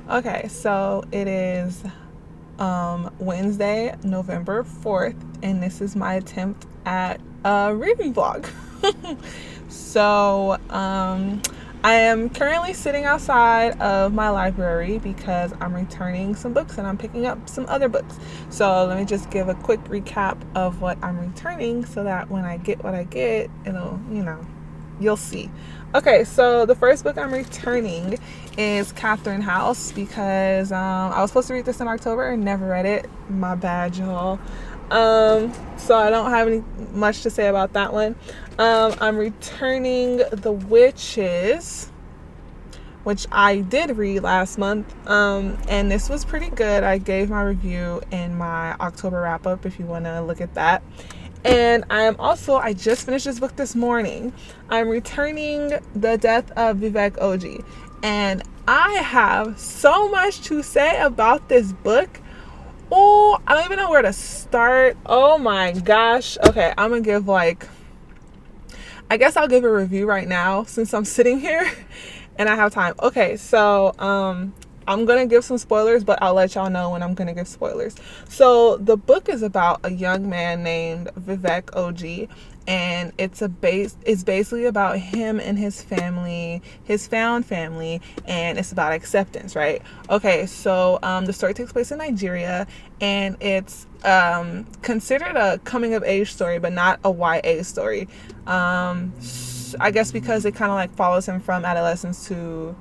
Okay, so it is Wednesday, November 4th, and this is my attempt at a reading vlog. So, I am currently sitting outside of my library because I'm returning some books and I'm picking up some other books. So, let me just give a quick recap of what I'm returning so that when I get what I get, you'll see. Okay, so the first book I'm returning is Catherine House because I was supposed to read this in October and never read it. My bad, y'all. So I don't have any much to say about that one. I'm returning The Witches, which I did read last month, and this was pretty good. I gave my review in my October wrap up if you want to look at that. And I just finished this book this morning. I'm returning The Death of Vivek Oji. And I have so much to say about this book. Oh, I don't even know where to start. Oh my gosh. Okay, I'm going to give I guess I'll give a review right now since I'm sitting here and I have time. Okay, so I'm going to give some spoilers, but I'll let y'all know when I'm going to give spoilers. So the book is about a young man named Vivek Oji, and it's basically about him and his family, his found family, and it's about acceptance, right? Okay, so the story takes place in Nigeria, and it's considered a coming of age story, but not a YA story. I guess because it kind of follows him from adolescence to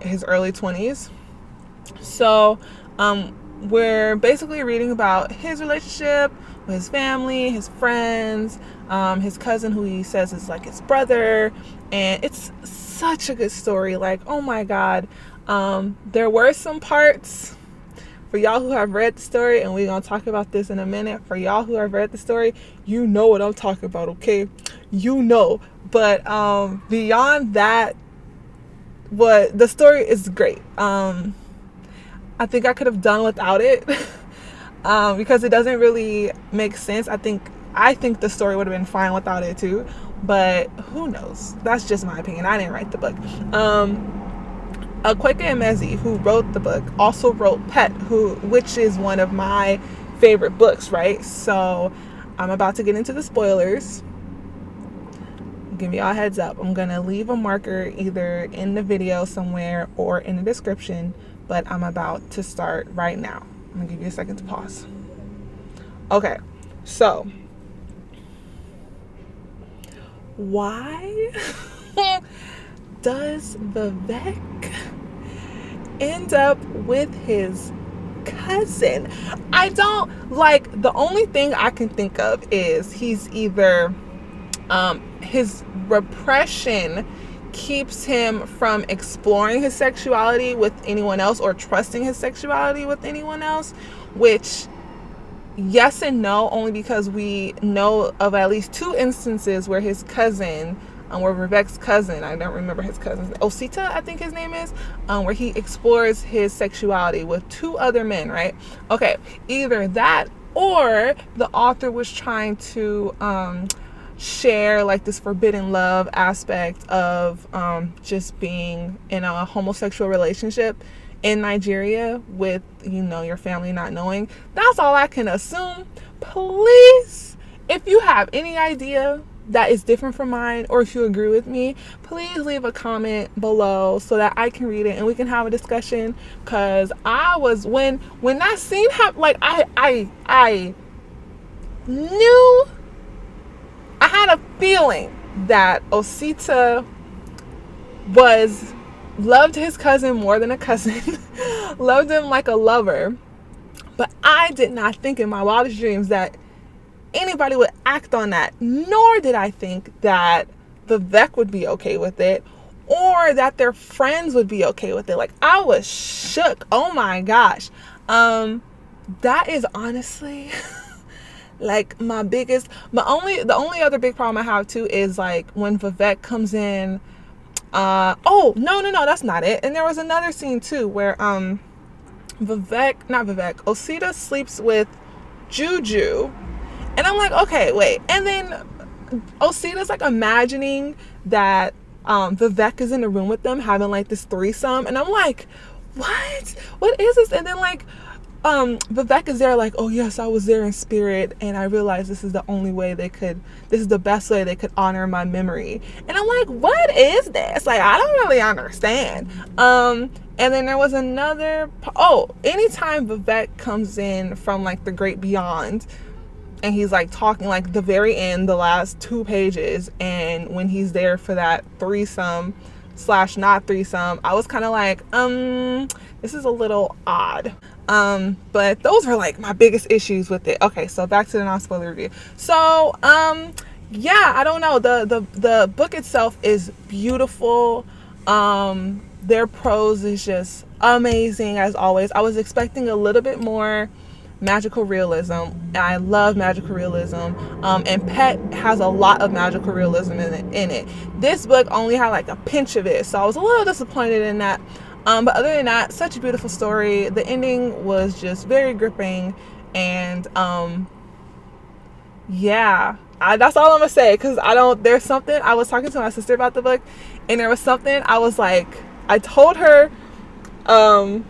his early 20s. So we're basically reading about his relationship with his family, his friends, his cousin who he says is his brother, and it's such a good story. Oh my god. There were some parts for y'all who have read the story, and we're gonna talk about this in a minute. For y'all who have read the story, you know what I'm talking about, okay? But beyond that, the story is great. I think I could have done without it because it doesn't really make sense. I think the story would have been fine without it too, but who knows? That's just my opinion. I didn't write the book. Kweke Emezi, who wrote the book, also wrote Pet, which is one of my favorite books, right? So I'm about to get into the spoilers. Give y'all a heads up. I'm gonna leave a marker either in the video somewhere or in the description, but I'm about to start right now. I'm gonna give you a second to pause. Okay, so why does Vivek end up with his cousin? I don't the only thing I can think of is he's either his repression keeps him from exploring his sexuality with anyone else or trusting his sexuality with anyone else, which yes and no, only because we know of at least two instances where his cousin, where Vivek's cousin, I don't remember his cousin, Osita, I think his name is, where he explores his sexuality with two other men, right? Okay, either that or the author was trying to share this forbidden love aspect of just being in a homosexual relationship in Nigeria with your family not knowing. That's all I can assume. Please, if you have any idea that is different from mine, or if you agree with me, please leave a comment below so that I can read it and we can have a discussion. Because I was when that scene happened, I knew, I had a feeling that Osita loved his cousin more than a cousin, loved him like a lover, but I did not think in my wildest dreams that anybody would act on that, nor did I think that Vivek would be okay with it, or that their friends would be okay with it. I was shook. Oh my gosh. That is honestly the only other big problem I have too is when Vivek comes in. No, that's not it. And there was another scene too where Osita sleeps with Juju, and I'm like, okay, wait. And then Osita's imagining that Vivek is in the room with them having like this threesome, and I'm like, what is this? And then like Vivek is there like, oh yes, I was there in spirit, and I realized this is the best way they could honor my memory. And I'm like, what is this? Like, I don't really understand. And then there was another, anytime Vivek comes in from like the great beyond, and he's like talking like the very end, the last 2 pages, and when he's there for that threesome / not threesome, I was kind of like, this is a little odd. But those were like my biggest issues with it. Okay, so back to the non-spoiler review. So, yeah, I don't know. The book itself is beautiful. Their prose is just amazing as always. I was expecting a little bit more magical realism, and I love magical realism. And Pet has a lot of magical realism in it. This book only had like a pinch of it, so I was a little disappointed in that. But other than that, such a beautiful story. The ending was just very gripping, and yeah, that's all I'm gonna say, because there's something, I was talking to my sister about the book, and there was something I was like, I told her, I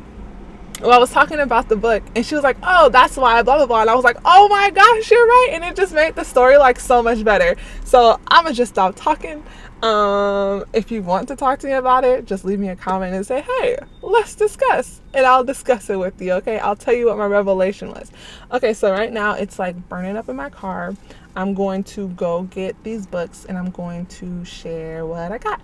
was talking about the book, and she was like, oh, that's why, blah, blah, blah. And I was like, oh my gosh, you're right. And it just made the story like so much better. So I'm going to just stop talking. If you want to talk to me about it, just leave me a comment and say, hey, let's discuss. And I'll discuss it with you, okay? I'll tell you what my revelation was. Okay, so right now it's like burning up in my car. I'm going to go get these books, and I'm going to share what I got.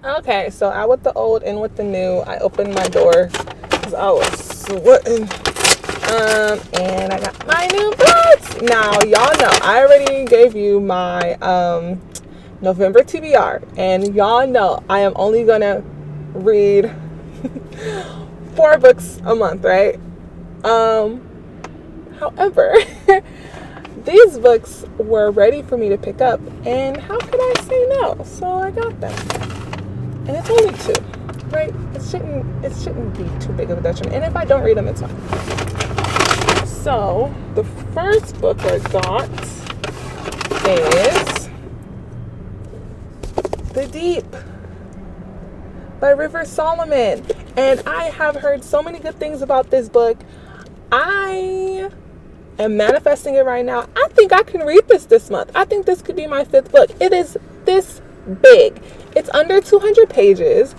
Okay, so out with the old, in with the new. I opened my door because I was sweating. And I got my new books. Now, y'all know, I already gave you my November TBR. And y'all know I am only going to read 4 books a month, right? However, these books were ready for me to pick up. And how could I say no? So I got them. And it's only 2, right? It shouldn't be too big of a detriment. And if I don't read them, it's fine. So the first book I got is The Deep by River Solomon. And I have heard so many good things about this book. I am manifesting it right now. I think I can read this month. I think this could be my 5th book. It is this big. It's under 200 pages.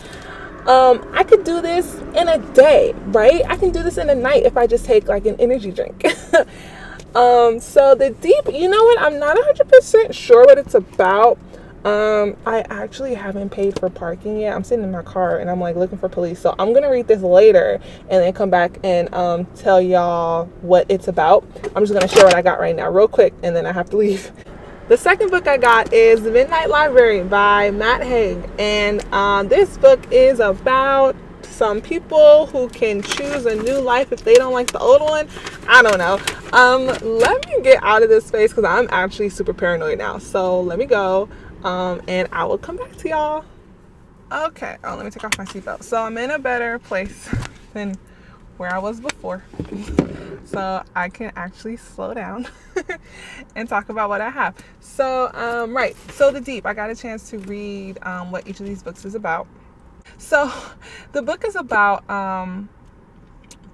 I could do this in a day, right? I can do this in a night if I just take like an energy drink. So The Deep, you know what? I'm not 100% sure what it's about. I actually haven't paid for parking yet. I'm sitting in my car and I'm like looking for police. So I'm going to read this later and then come back and tell y'all what it's about. I'm just going to share what I got right now real quick, and then I have to leave. The second book I got is The Midnight Library by Matt Haig. And this book is about some people who can choose a new life if they don't like the old one. I don't know. Let me get out of this space because I'm actually super paranoid now. So let me go and I will come back to y'all. Okay. Oh, let me take off my seatbelt. So I'm in a better place than where I was before. So I can actually slow down and talk about what I have. So, right. So The Deep, I got a chance to read what each of these books is about. So the book is about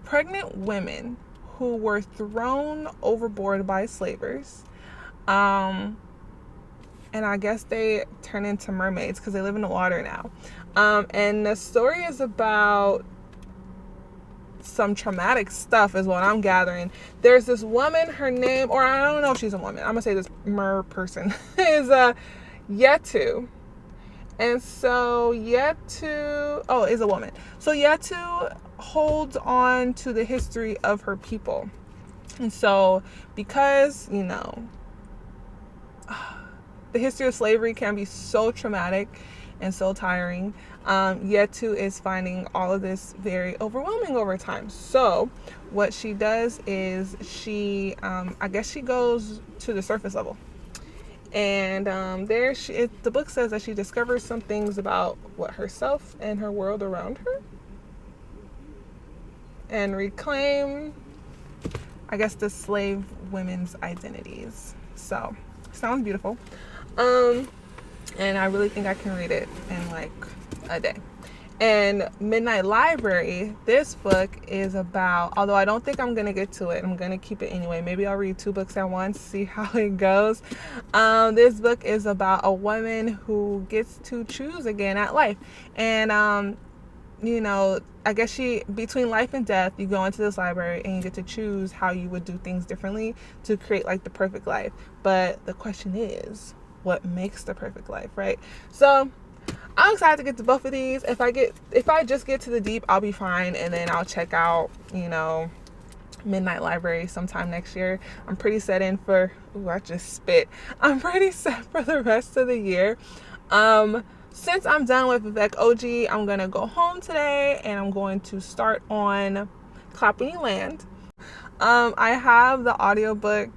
pregnant women who were thrown overboard by slavers. And I guess they turn into mermaids because they live in the water now. And the story is about some traumatic stuff is what I'm gathering. There's this woman, her name, or I don't know if she's a woman, I'm gonna say this mer person is Yetu. And so Yetu is a woman. So Yetu holds on to the history of her people. And so because the history of slavery can be so traumatic and so tiring, Yetu is finding all of this very overwhelming over time. So what she does is she goes to the surface level, and the book says that she discovers some things about herself and her world around her, and reclaim, I guess, the slave women's identities. So sounds beautiful. and I really think I can read it in like a day. And Midnight Library, this book is about, although I don't think I'm going to get to it, I'm going to keep it anyway. Maybe I'll read 2 books at once, see how it goes. This book is about a woman who gets to choose again at life. And, you know, I guess between life and death, you go into this library and you get to choose how you would do things differently to create like the perfect life. But the question is, what makes the perfect life, right? So I'm excited to get to both of these. If I just get to the deep, I'll be fine, and then I'll check out, you know, Midnight Library sometime next year. I'm pretty set in for, I just spit. I'm pretty set for the rest of the year. Since I'm done with Vivek Oji, I'm gonna go home today and I'm going to start on Clap When You Land. I have the audiobook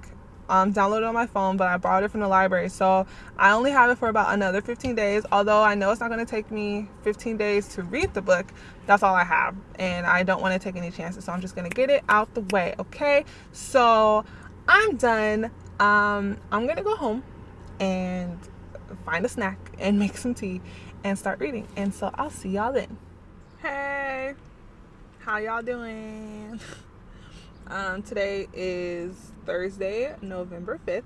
downloaded on my phone, but I borrowed it from the library, so I only have it for about another 15 days. Although I know it's not going to take me 15 days to read the book, that's all I have, and I don't want to take any chances, so I'm just going to get it out the way. Okay, so I'm done. I'm going to go home and find a snack and make some tea and start reading, and so I'll see y'all then. Hey, how y'all doing? Today is Thursday, November 5th,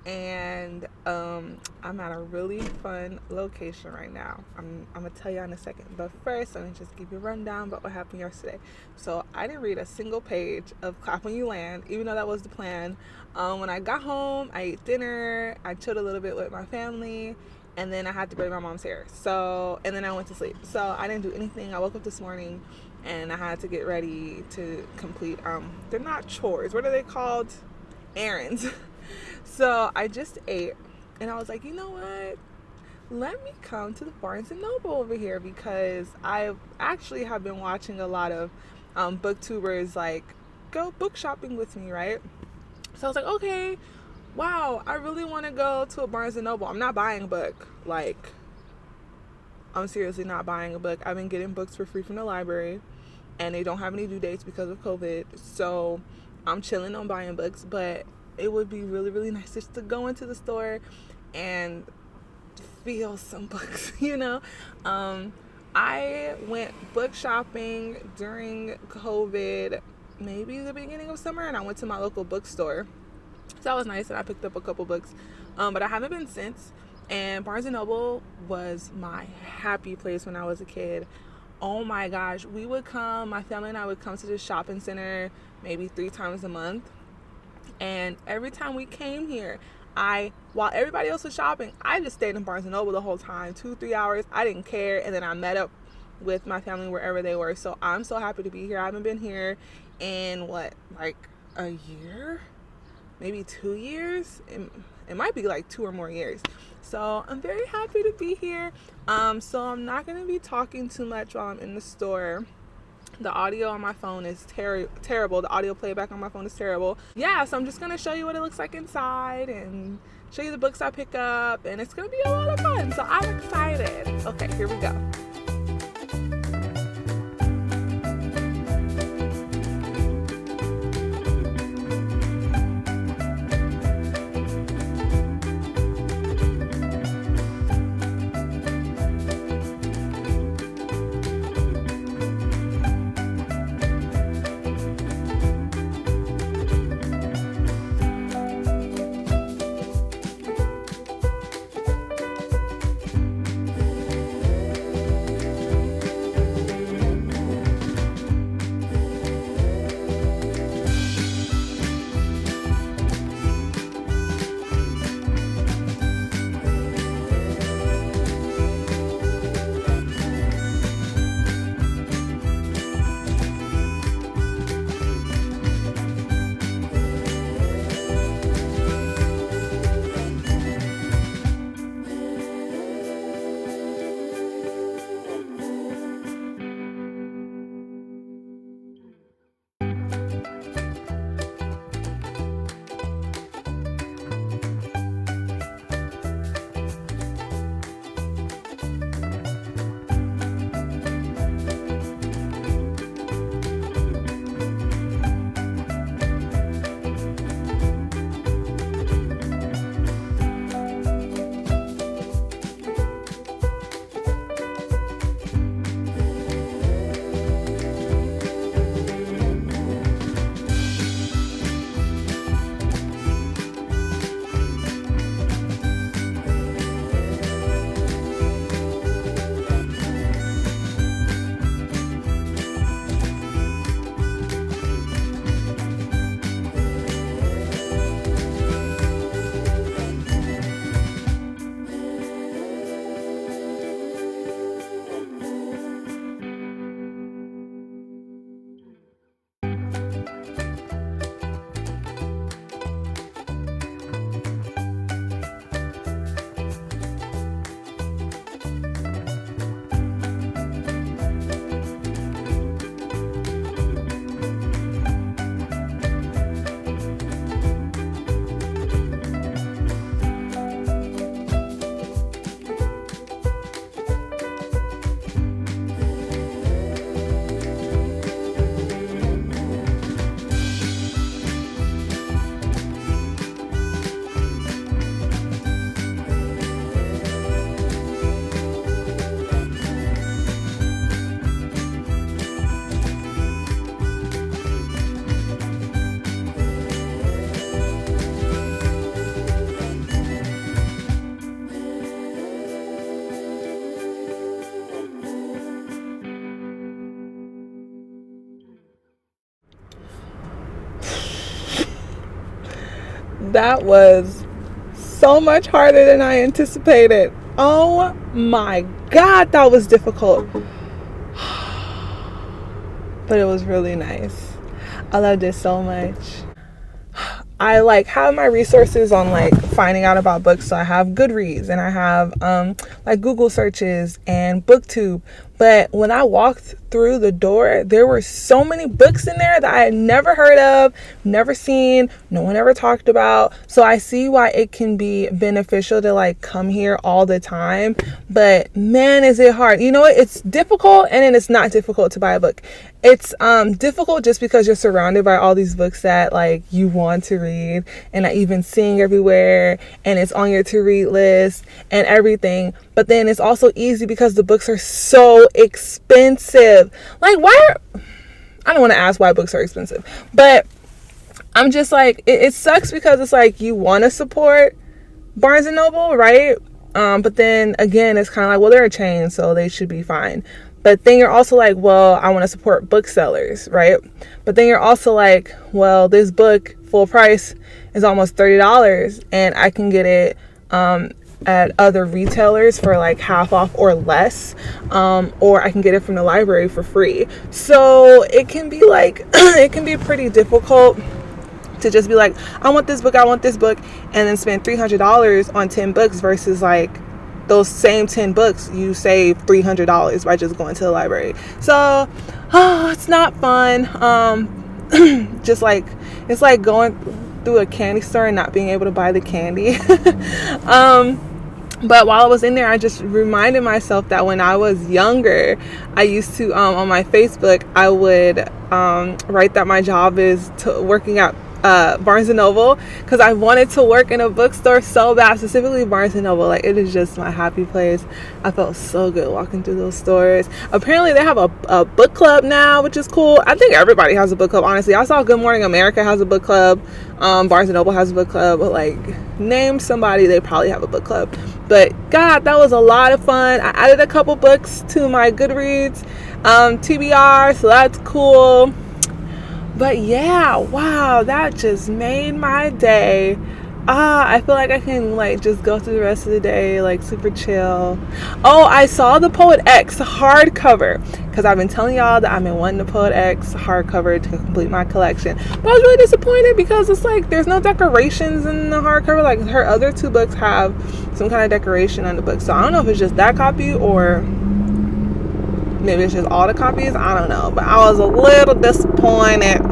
and I'm at a really fun location right now. I'm gonna tell you in a second, but first let me just give you a rundown about what happened yesterday. So I didn't read a single page of Clap When You Land, even though that was the plan. When I got home, I ate dinner, I chilled a little bit with my family, and then I had to braid my mom's hair. And then I went to sleep. So I didn't do anything. I woke up this morning and I had to get ready to complete, they're not chores. What are they called? Errands. So I just ate and I was like, you know what? Let me come to the Barnes & Noble over here, because I actually have been watching a lot of booktubers like go book shopping with me, right? So I was like, okay, wow, I really want to go to a Barnes & Noble. I'm not buying a book. Like, I'm seriously not buying a book. I've been getting books for free from the library, and they don't have any due dates because of COVID. So I'm chilling on buying books, but it would be really, really nice just to go into the store and feel some books, you know? I went book shopping during COVID, maybe the beginning of summer, and I went to my local bookstore. So that was nice, and I picked up a couple books, but I haven't been since. And Barnes & Noble was my happy place when I was a kid. Oh my gosh, my family and I would come to this shopping center maybe 3 times a month. And every time we came here, while everybody else was shopping, I just stayed in Barnes & Noble the whole time, 2-3 hours. I didn't care. And then I met up with my family wherever they were. So I'm so happy to be here. I haven't been here in like a year? Maybe 2 years? It might be like 2 or more years. So I'm very happy to be here. So I'm not going to be talking too much while I'm in the store. The audio on my phone is terrible. The audio playback on my phone is terrible. Yeah, so I'm just going to show you what it looks like inside and show you the books I pick up. And it's going to be a lot of fun. So I'm excited. Okay, here we go. That was so much harder than I anticipated. Oh my God, that was difficult. But it was really nice. I loved it so much. I like have my resources on like finding out about books. So I have Goodreads and I have like Google searches and BookTube. But when I walked through the door, there were so many books in there that I had never heard of, never seen, no one ever talked about. So I see why it can be beneficial to like come here all the time. But man, is it hard. You know what? It's difficult and then it's not difficult to buy a book. It's difficult just because you're surrounded by all these books that like you want to read and are even seeing everywhere, and it's on your to read list and everything. But then it's also easy because the books are so expensive. Like, I don't want to ask why books are expensive, but I'm just like, it sucks because it's like you want to support Barnes and Noble, right? But then again, it's kind of like, well, they're a chain, so they should be fine. But then you're also like, well, I want to support booksellers, right? But then you're also like, well, this book full price is almost $30 and I can get it at other retailers for like half off or less, or I can get it from the library for free. So it can be like, it can be pretty difficult to just be like, I want this book, and then spend $300 on 10 books versus like those same 10 books you save $300 by just going to the library. So it's not fun. Just like, it's like going through a candy store and not being able to buy the candy. But while I was in there, I just reminded myself that when I was younger, I used to, on my Facebook, I would write that my job is working at Barnes & Noble, because I wanted to work in a bookstore so bad, specifically Barnes & Noble. Like, it is just my happy place. I felt so good walking through those stores. Apparently they have a book club now, which is cool. I think everybody has a book club, honestly. I saw Good Morning America has a book club. Barnes & Noble has a book club. But like, name somebody, they probably have a book club. But God, that was a lot of fun. I added a couple books to my Goodreads TBR, so that's cool. But yeah, wow, that just made my day. I feel like I can like just go through the rest of the day like super chill. Oh, I saw the Poet X hardcover, because I've been telling y'all that I've been wanting the Poet X hardcover to complete my collection. But I was really disappointed because it's like there's no decorations in the hardcover. Like her other two books have some kind of decoration on the book. So I don't know if it's just that copy or maybe it's just all the copies. I don't know. But I was a little disappointed.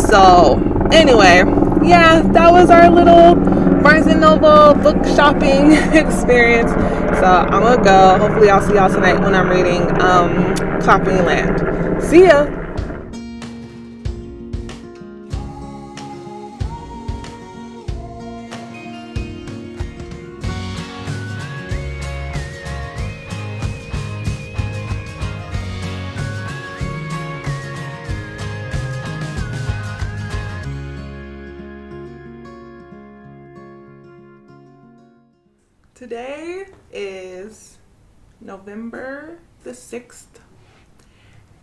So anyway, yeah, that was our little Barnes & Noble book shopping experience. So I'm gonna go. Hopefully I'll see y'all tonight when I'm reading Clapping Land. See ya. Today is November the 6th,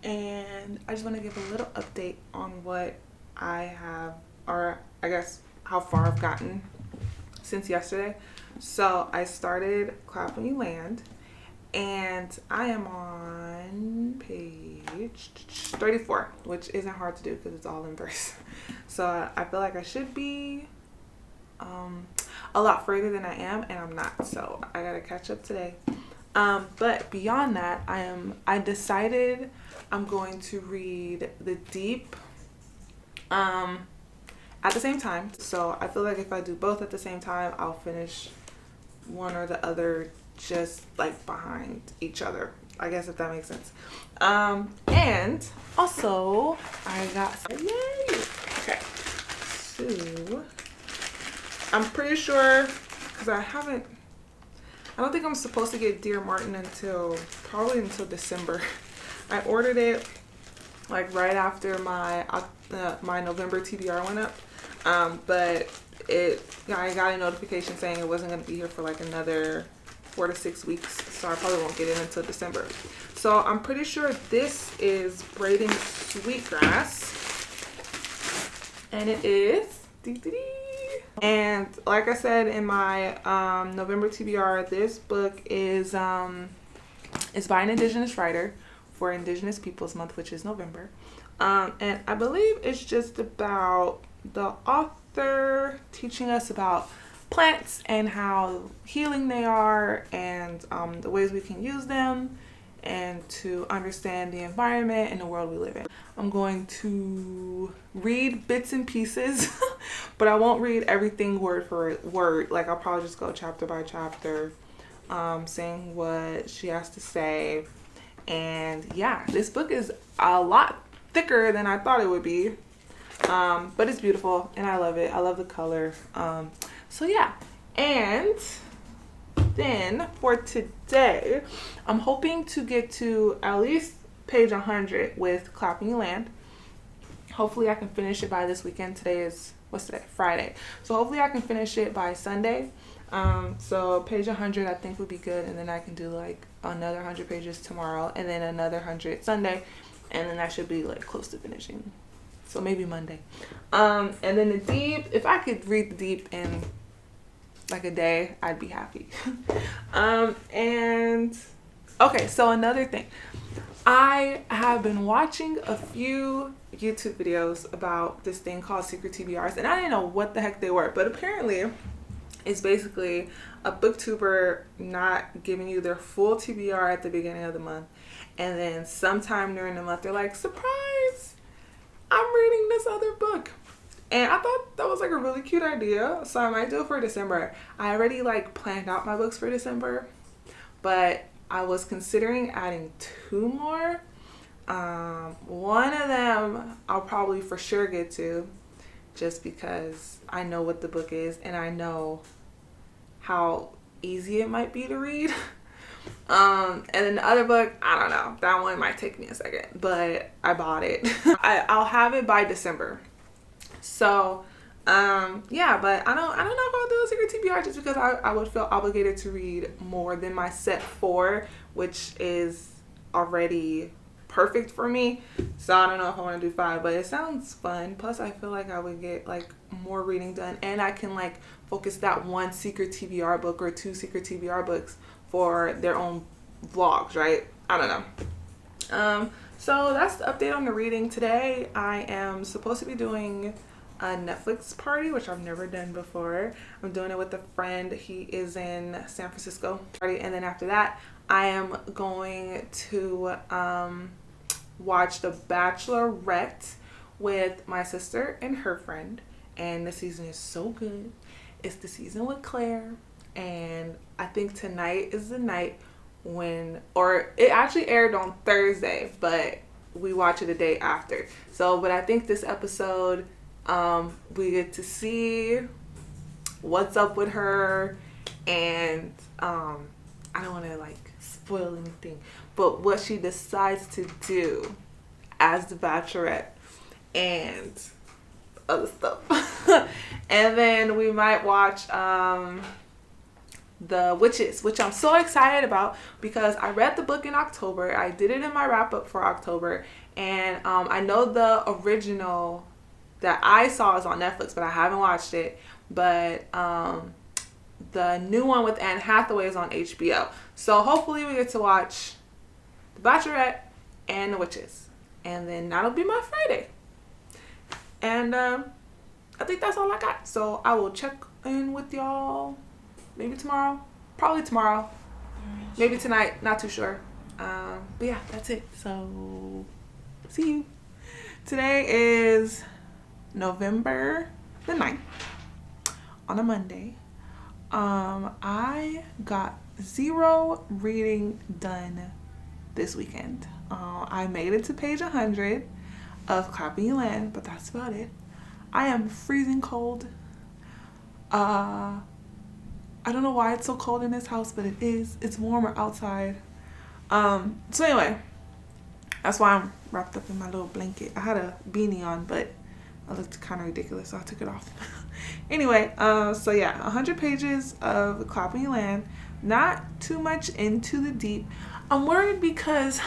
and I just want to give a little update on what I have, or I guess how far I've gotten since yesterday. So I started Clap When You Land, and I am on page 34, which isn't hard to do because it's all in verse. So I feel like I should be a lot further than I am, and I'm not, so I gotta catch up today. But beyond that, I decided I'm going to read The Deep at the same time. So I feel like if I do both at the same time, I'll finish one or the other just like behind each other, I guess, if that makes sense. And also I got yay. Okay, so I'm pretty sure, because I don't think I'm supposed to get Dear Martin until December. I ordered it like right after my November TBR went up, but I got a notification saying it wasn't going to be here for like another 4 to 6 weeks, so I probably won't get it until December. So I'm pretty sure this is Braiding Sweetgrass, and it is And like I said in my November TBR, this book is by an Indigenous writer for Indigenous Peoples Month, which is November. And I believe it's just about the author teaching us about plants and how healing they are, and the ways we can use them, and to understand the environment and the world we live in. I'm going to read bits and pieces, but I won't read everything word for word. Like, I'll probably just go chapter by chapter, saying what she has to say. And yeah, this book is a lot thicker than I thought it would be, but it's beautiful and I love it. I love the color. So yeah, and then for today, I'm hoping to get to at least page 100 with Clapping You Land. Hopefully I can finish it by this weekend. Today is, what's today? Friday. So hopefully I can finish it by Sunday. So page 100 I think would be good, and then I can do like another 100 pages tomorrow, and then another 100 Sunday, and then I should be like close to finishing. So maybe Monday. And then the Deep, if I could read the Deep in like a day, I'd be happy. And okay, so another thing, I have been watching a few YouTube videos about this thing called secret TBRs, and I didn't know what the heck they were, but apparently it's basically a booktuber not giving you their full TBR at the beginning of the month, and then sometime during the month they're like, surprise, I'm reading this other book. And I thought that was like a really cute idea, so I might do it for December. I already like planned out my books for December, but I was considering adding 2 more. One of them I'll probably for sure get to, just because I know what the book is and I know how easy it might be to read. And then the other book, I don't know, that one might take me a second, but I bought it. I'll have it by December. So yeah, but I don't know if I'll do a secret TBR, just because I would feel obligated to read more than my set 4, which is already perfect for me. So I don't know if I want to do 5, but it sounds fun. Plus I feel like I would get like more reading done, and I can like focus that one secret TBR book or 2 secret TBR books for their own vlogs, right? I don't know. So that's the update on the reading. Today I am supposed to be doing a Netflix party, which I've never done before. I'm doing it with a friend. He is in San Francisco. And then after that, I am going to watch The Bachelorette with my sister and her friend. And the season is so good. It's the season with Claire. And I think tonight is the night when, or it actually aired on Thursday, but we watch it a day after. So, but I think this episode, we get to see what's up with her, and I don't want to like spoil anything, but what she decides to do as the Bachelorette and other stuff. And then we might watch The Witches, which I'm so excited about because I read the book in October. I did it in my wrap up for October, and I know the original that I saw is on Netflix, but I haven't watched it. But the new one with Anne Hathaway is on HBO. So hopefully we get to watch The Bachelorette and The Witches, and then that'll be my Friday. And I think that's all I got. So I will check in with y'all maybe tomorrow, probably tomorrow, maybe tonight, not too sure. But yeah, that's it. So see you. Today is November the 9th on a Monday. I got 0 reading done this weekend. I made it to page 100 of Clapping You Land, but that's about it. I am freezing cold. I don't know why it's so cold in this house, but it is. It's warmer outside. So anyway, that's why I'm wrapped up in my little blanket. I had a beanie on, but I looked kind of ridiculous, so I took it off. Anyway, so yeah, 100 pages of Clapping You Land. Not too much into the deep. I'm worried because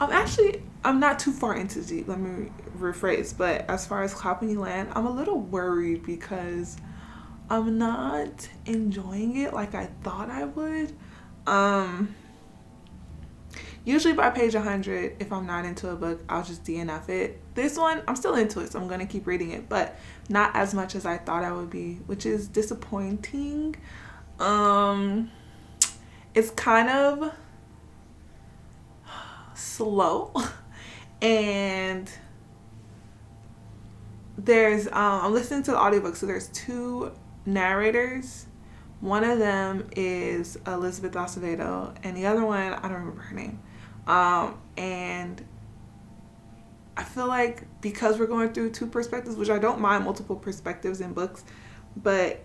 I'm not too far into the deep. Let me rephrase. But as far as Clapping You Land, I'm a little worried because I'm not enjoying it like I thought I would. Usually by page 100, if I'm not into a book, I'll just DNF it. This one, I'm still into it, so I'm going to keep reading it, but not as much as I thought I would be, which is disappointing. It's kind of slow, and there's I'm listening to the audiobook, so there's two narrators. One of them is Elizabeth Acevedo, and the other one, I don't remember her name. And I feel like because we're going through two perspectives, which I don't mind multiple perspectives in books, but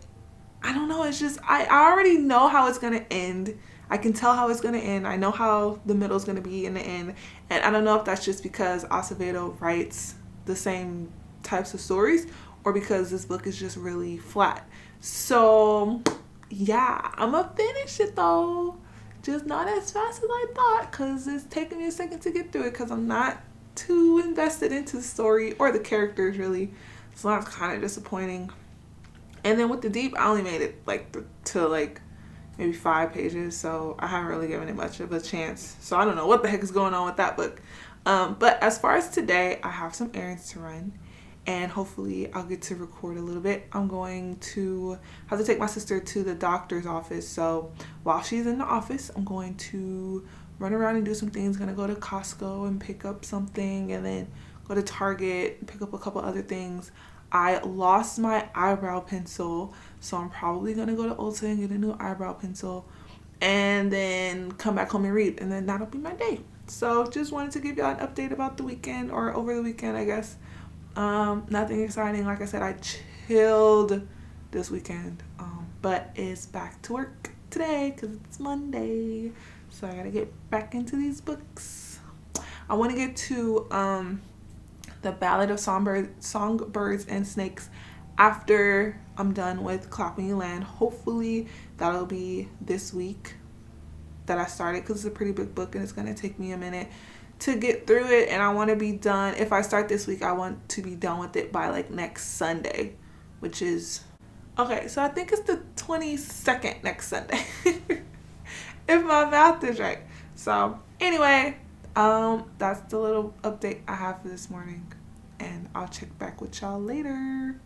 I don't know, it's just, I already know how it's going to end. I can tell how it's going to end. I know how the middle is going to be in the end. And I don't know if that's just because Acevedo writes the same types of stories or because this book is just really flat. So yeah, I'm going to finish it though. Just not as fast as I thought because it's taking me a second to get through it because I'm not too invested into the story or the characters really. So that's kind of disappointing. And then with the deep, I only made it like to like maybe 5 pages, so I haven't really given it much of a chance. So I don't know what the heck is going on with that book. But as far as today, I have some errands to run, and hopefully I'll get to record a little bit. I'm going to have to take my sister to the doctor's office, so while she's in the office, I'm going to run around and do some things. Gonna go to Costco and pick up something, and then go to Target and pick up a couple other things. I lost my eyebrow pencil, so I'm probably going to go to Ulta and get a new eyebrow pencil and then come back home and read, and then that'll be my day. So just wanted to give y'all an update about the weekend, or over the weekend, I guess. Nothing exciting. Like I said, I chilled this weekend, but it's back to work today because it's Monday, so I got to get back into these books. I want to get to The Ballad of Songbirds and Snakes after I'm done with Clap When You Land. Hopefully that'll be this week that I started, because it's a pretty big book and it's going to take me a minute to get through it, and I want to be done. If I start this week, I want to be done with it by like next Sunday, which is okay, so I think it's the 22nd next Sunday if my math is right. So anyway, that's the little update I have for this morning, and I'll check back with y'all later.